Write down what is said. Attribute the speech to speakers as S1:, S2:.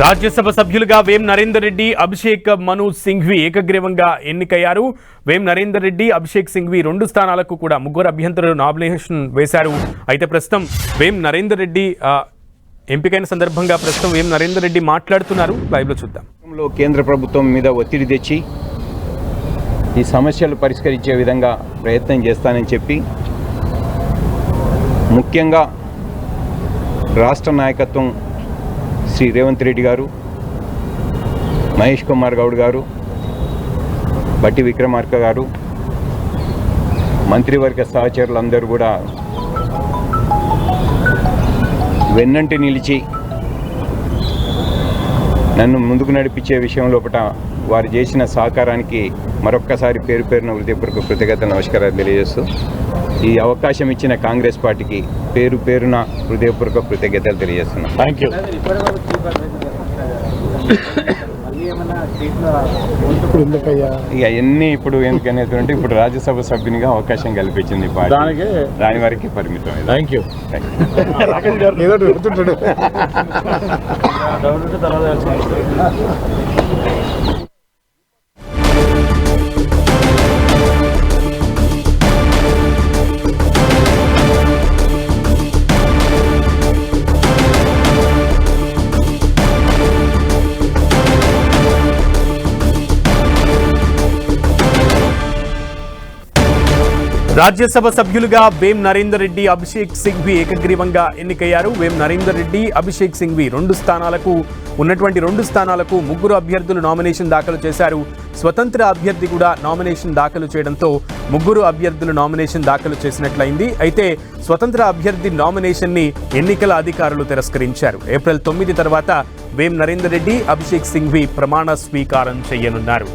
S1: రాజ్యసభ సభ్యులుగా వేం నరేందర్ రెడ్డి, అభిషేక్ మను సింఘ్వి ఏకగ్రీవంగా ఎన్నికయ్యారు. వేం నరేందర్ రెడ్డి, అభిషేక్ సింఘ్వి 2 స్థానాలకు కూడా ముగ్గురు అభ్యర్థులు నామినేషన్ వేశారు. అయితే ప్రస్తుతం వేం నరేందర్ రెడ్డి ఎంపికైన సందర్భంగా ప్రస్తుతం వేం నరేందర్ రెడ్డి మాట్లాడుతున్నారు. లైవ్లో చూద్దాం.
S2: కేంద్ర ప్రభుత్వం మీద ఒత్తిడి తెచ్చి ఈ సమస్యలు పరిష్కరించే విధంగా ప్రయత్నం చేస్తానని చెప్పి, ముఖ్యంగా రాష్ట్ర నాయకత్వం శ్రీ రేవంత్ రెడ్డి గారు, మహేష్ కుమార్ గౌడ్ గారు, బట్టి విక్రమార్క గారు, మంత్రివర్గ సహచరులందరూ కూడా వెన్నంటి నిలిచి నన్ను ముందుకు నడిపించే విషయం లోపల వారు చేసిన సహకారానికి మరొక్కసారి పేరు పేరున హృదయపూర్వక కృతజ్ఞతలు, నమస్కారాలు తెలియజేస్తూ ఈ అవకాశం ఇచ్చిన కాంగ్రెస్ పార్టీకి పేరు పేరున హృదయపూర్వక కృతజ్ఞతలు తెలియజేస్తున్నాను.
S3: Thank you.
S2: ఇక ఎన్ని ఇప్పుడు ఎందుకనేటువంటి ఇప్పుడు రాజ్యసభ సభ్యునిగా అవకాశం కల్పించింది పార్టీ, దాని వరకు పరిమితం.
S3: Thank you.
S1: రాజ్యసభ సభ్యులుగా వేం నరేందర్ రెడ్డి, అభిషేక్ సింఘ్వి ఏకగ్రీవంగా ఎన్నికయ్యారు. వేం నరేందర్ రెడ్డి, అభిషేక్ సింఘ్వి 2 స్థానాలకు ముగ్గురు అభ్యర్థులు నామినేషన్ దాఖలు చేశారు. స్వతంత్ర అభ్యర్థి కూడా నామినేషన్ దాఖలు చేయడంతో ముగ్గురు అభ్యర్థులు నామినేషన్ దాఖలు చేసినట్లయింది. అయితే స్వతంత్ర అభ్యర్థి నామినేషన్ని ఎన్నికల అధికారులు తిరస్కరించారు. ఏప్రిల్ 9 తర్వాత వేం నరేందర్ రెడ్డి, అభిషేక్ సింఘ్వి ప్రమాణ స్వీకారం చేయనున్నారు.